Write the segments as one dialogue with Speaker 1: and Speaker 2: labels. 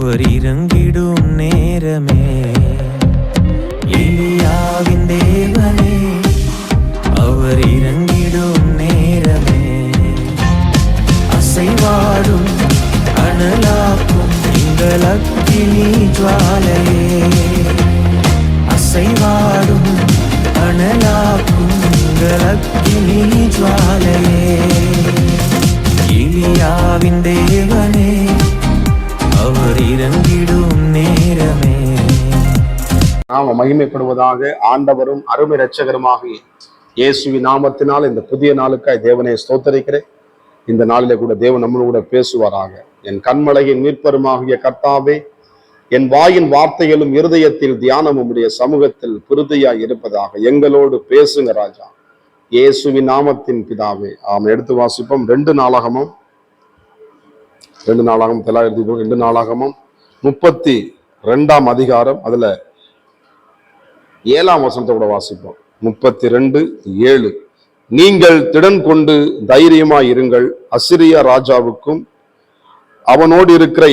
Speaker 1: அவர் இறங்கிடும் நேரமே, எலியாவின் தேவனே அவர் இறங்கிடும் நேரமே, அசைவாடும் அனலாக்கும் எங்கள் அக்கினி ஜுவாலையே, அசைவாடும் அனலாக்கும் எங்கள் அக்கினி ஜுவாலையே, எலியாவின் தேவனே அவர் இறங்கிடும் நேரமே.
Speaker 2: நாம மகிமைப்படுவதாக. ஆண்டவரும் அருமை இரட்சகருமாகிய இயேசுவின் நாமத்தினால் இந்த புதிய நாளுக்காய் தேவனை ஸ்தோத்தரிக்கிறேன். இந்த நாளிலே கூட தேவன் நம்மளோட பேசுவாராக. என் கண்மலையின் மீட்பருமாகிய கர்த்தாவே, என் வாயின் வார்த்தைகளும் இருதயத்தில் தியானம் உம்முடைய சமூகத்தில் பிருதியாய் இருப்பதாக. எங்களோடு பேசுங்க ராஜா, இயேசுவின் நாமத்தின் பிதாவே. எடுத்து வாசிப்போம். 2 நாளாகமும் 32 அதிகாரம் அதுல 7ஆம் வசனத்தை கூட வாசிப்போம். 32:7. நீங்கள் திடன் கொண்டு தைரியமாய் இருங்கள், அசிரிய ராஜாவுக்கும் அவனோடு இருக்கிற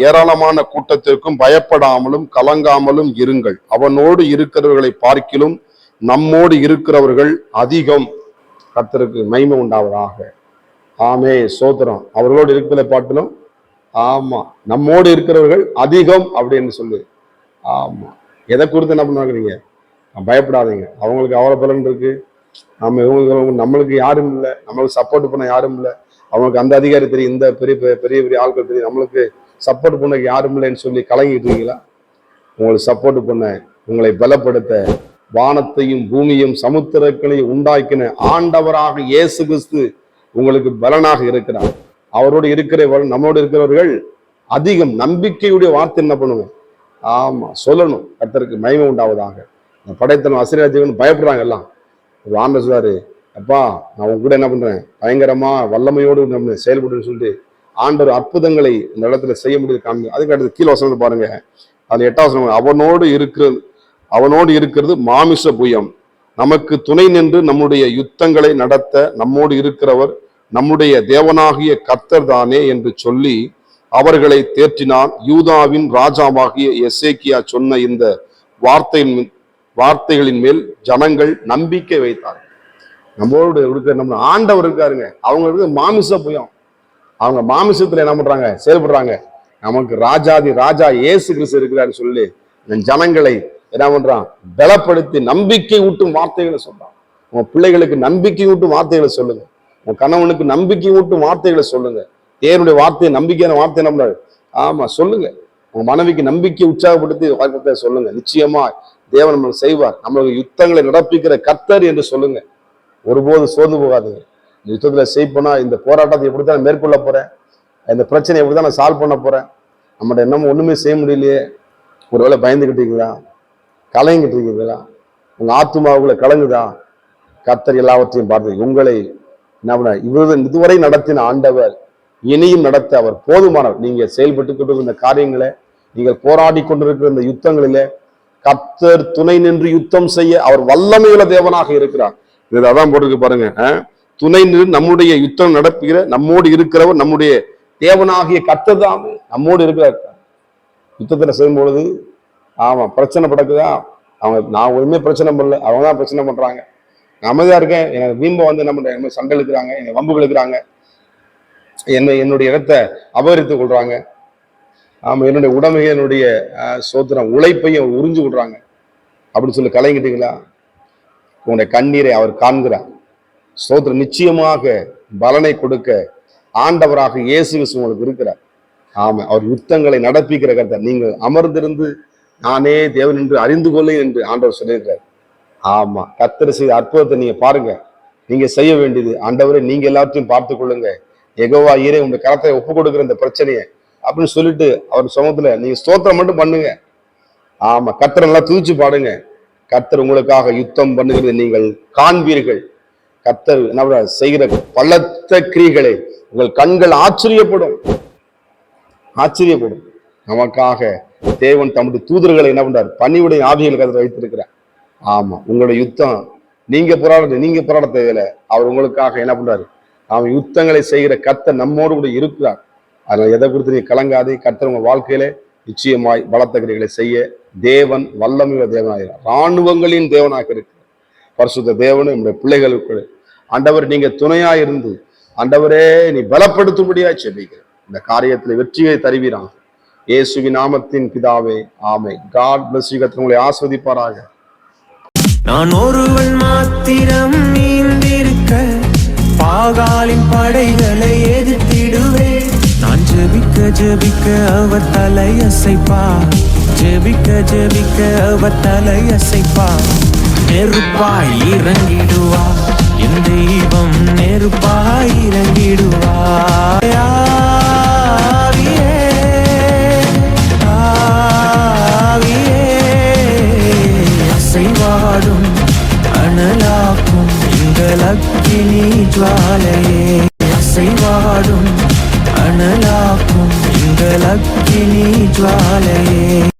Speaker 2: ஏராளமான கூட்டத்திற்கும் பயப்படாமலும் கலங்காமலும் இருங்கள். அவனோடு இருக்கிறவர்களை பார்க்கிலும் நம்மோடு இருக்கிறவர்கள் அதிகம். கர்த்தருக்கு மகிமை உண்டாவதாக. ஆமே, சோத்திரம். அவர்களோடு இருக்கிறதை பார்க்கலும் நம்மோடு இருக்கிறவர்கள் அதிகம் அப்படின்னு சொல்லு. எதை குறித்து என்ன பண்ணுவாங்க? நீங்க பயப்படாதீங்க, அவங்களுக்கு அவ்வளவு பலன் இருக்கு. நம்மளுக்கு யாரும் இல்லை, நம்மளுக்கு சப்போர்ட் பண்ண யாரும் இல்லை. அவங்களுக்கு அந்த அதிகாரி தெரியும், இந்த பெரிய பெரிய பெரிய ஆட்கள் தெரியும், நம்மளுக்கு சப்போர்ட் பண்ண யாரும் இல்லைன்னு சொல்லி கலங்கிட்டு இருக்கீங்களா? உங்களுக்கு சப்போர்ட் பண்ண, உங்களை பலப்படுத்த வானத்தையும் பூமியும் சமுத்திரங்களையும் உண்டாக்கின ஆண்டவராக இயேசு கிறிஸ்து உங்களுக்கு பலனாக இருக்கிறார். அவரோடு நம்மோடு இருக்கிறவர்கள் அதிகம். நம்பிக்கையுடைய வார்த்தை என்ன பண்ணுங்க? சொல்லணும். கர்த்தருக்கு மகிமை உண்டாவதாக. படைத்தனம் அசிரியர்கள் பயப்படுறாங்க எல்லாம். ஒரு ஆண்டவர் சொல்றாரு, அப்பா நான் உங்க கூட என்ன பண்றேன், பயங்கரமா வல்லமையோடு நம்ம செயல்படுன்னு சொல்லிட்டு ஆண்டவர் அற்புதங்களை இந்த இடத்துல செய்ய முடியுது காமி. அதுக்கு அடுத்து கீழே வசனம் பாருங்க. அது 8ஆம் வசனம். அவனோடு இருக்கிறது மாமிச புயம், நமக்கு துணை நின்று நம்முடைய யுத்தங்களை நடத்த நம்மோடு இருக்கிறவர் நம்முடைய தேவனாகிய கர்த்தர் தானே என்று சொல்லி அவர்களை தேற்றினான். யூதாவின் ராஜாவாகிய எசேக்கியா சொன்ன இந்த வார்த்தைகளின் மேல் ஜனங்கள் நம்பிக்கை வைத்தார்கள். நம்மளோடு இருக்கிற நம்ம ஆண்டவர் இருக்காருங்க. அவங்களுக்கு மாமிச புயம், அவங்க மாமிசத்துல என்ன பண்றாங்க, செயல்படுறாங்க. நமக்கு ராஜா இயேசு கிறிஸ்து இருக்கிறாருன்னு சொல்லி ஜனங்களை என்ன பண்றான், பலப்படுத்தி நம்பிக்கை ஊட்டும் வார்த்தைகளை சொல்றான். உங்க பிள்ளைகளுக்கு நம்பிக்கை ஊட்டும் வார்த்தைகளை சொல்லுங்க. உங்க கணவனுக்கு நம்பிக்கை ஊட்டும் வார்த்தைகளை சொல்லுங்க. தேவனுடைய வார்த்தையை, நம்பிக்கையான வார்த்தை என்ன பண்றாரு? சொல்லுங்க. உங்க மனைவிக்கு நம்பிக்கை உற்சாகப்படுத்தி வார்த்தை சொல்லுங்க. நிச்சயமா தேவன் நம்மளுக்கு செய்வார். நம்மளுக்கு யுத்தங்களை நடப்பிக்கிற கர்த்தர் என்று சொல்லுங்க. ஒருபோது சோர்ந்து போகாதுங்க. இந்த யுத்தத்துல செய்யப்போனா, இந்த போராட்டத்தை எப்படித்தான் மேற்கொள்ள போறேன், இந்த பிரச்சனை எப்படித்தான் நான் சால்வ் பண்ண போறேன், நம்மகிட்ட என்னமோ ஒண்ணுமே செய்ய முடியலையே, ஒருவேளை பயந்துகிட்டீங்களா, கலங்கிட்டு இருக்கீங்களா, உங்க ஆத்துமாவுக்குள்ள கலங்குதா? கர்த்தர் எல்லாவற்றையும் பார்த்து உங்களை என்ன பண்ண, இதுவரை நடத்தின ஆண்டவர் இனியும் நடத்த அவர் போதுமானவர். நீங்க செயல்பட்டு கொண்டு இந்த காரியங்களை, நீங்கள் போராடி கொண்டிருக்கிற இந்த யுத்தங்களிலே கர்த்தர் துணை நின்று யுத்தம் செய்ய அவர் வல்லமையுள்ள தேவனாக இருக்கிறார். இதுல அதான் போட்டிருக்கு பாருங்க. துணை நின்று நம்முடைய யுத்தம் நடப்புகிற நம்மோடு இருக்கிறவர் நம்முடைய தேவனாகிய கர்த்தர் தான் நம்மோடு இருக்கிறார். யுத்தத்துல செய்யும் பொழுது பிரச்சனை படக்குதா? நான் ஒண்ணுமே பிரச்சனை பண்ணல, அவங்க தான் பிரச்சனை பண்றாங்க. நான் அமைதியா இருக்கேன், எனக்கு வீம்ப வந்து என்ன பண்றாங்க, சண்டை இழுக்கிறாங்க, என்னை வம்பு இழுக்கிறாங்க, என்னுடைய இடத்தை அபகரித்துக் கொள்றாங்க. என்னுடைய உடமையை, என்னுடைய சோத்திரம் உழைப்பையும் உறிஞ்சு கொள்றாங்க அப்படின்னு சொல்லி கலங்கிட்டீங்களா? உங்களுடைய கண்ணீரை அவர் காண்கிறார். சோத்திரம் நிச்சயமாக பலனை கொடுக்க ஆண்டவராக இயேசு கிறிஸ்து உங்களுக்கு இருக்கிறார். அவர் யுத்தங்களை நடப்பிக்கிற கர்த்தர். நீங்கள் அமர்ந்திருந்து நானே தேவன் என்று அறிந்து கொள்ள என்று ஆண்டவர் சொல்லியிருக்கிறார். கர்த்தர் செய்த அற்புதத்தை நீங்க பாருங்க. நீங்க செய்ய வேண்டியது, ஆண்டவரை நீங்க எல்லாத்தையும் பார்த்து கொள்ளுங்க, யெகோவா ஈரே உங்க கரத்தை ஒப்பு கொடுக்குற இந்த பிரச்சனையை அப்படின்னு சொல்லிட்டு அவர் சமூகத்துல நீங்க ஸ்தோத்திரம் மட்டும் பண்ணுங்க. கர்த்தரை நல்லா துதிச்சு பாடுங்க. கர்த்தர் உங்களுக்காக யுத்தம் பண்ணுகிறது நீங்கள் காண்பீர்கள். கர்த்தர் என்ன செய்கிற பலத்த கிரியைகளை உங்கள் கண்கள் ஆச்சரியப்படும். நமக்காக தேவன் தம்முடைய தூதர்களை என்ன பண்றார், பணிவுடைய ஆவிகள் கருத்து வைத்திருக்கிறார். உங்களுடைய யுத்தம் நீங்க போராட தேவையில்லை. அவர் உங்களுக்காக என்ன பண்றாரு, யுத்தங்களை செய்கிற கர்த்தர் நம்மோடு கூட இருக்கிறார். அதனால எதை குறித்து நீ கலங்காதே. கர்த்தர் உங்க வாழ்க்கையில நிச்சயமாய் பலத்த கிரியைகளை செய்ய தேவன் வல்லமையுள்ள தேவனாக, இராணுவங்களின் தேவனாக இருக்கு. பரிசுத்த தேவன் நம்முடைய பிள்ளைகளுக்கு ஆண்டவர் நீங்க துணையா இருந்து ஆண்டவரே நீ பலப்படுத்தும்படியா செபிக்கிறேன். இந்த காரியத்தில் வெற்றியை தருவீராக இயேசுவின் நாமத்தின் பிதாவே, ஆமென். God bless you. கர்த்தர் உங்களை ஆஸ்வதிப்பாராக.
Speaker 1: நான் ஒருவன் மாத்திரம் நீந்திருக்க பாகாலின் படைகளை எதிர்த்திடுவேன். நான் ஜெபிக்க ஜெபிக்க அவர் தலையசைப்பார், ஜெபிக்க ஜெபிக்க அவர் தலையசைப்பார். நெருப்பாய் இறங்கிடுவார் என் தெய்வம், நெருப்பாய் இறங்கிடுவார். ஆவியே, ஆவியே, அசைவாடும் அனலாக்கும் எங்கள் அக்கினி ஜுவாலையே, அசைவாடும் அனலாக்கும் எங்கள் அக்கினி ஜுவாலையே.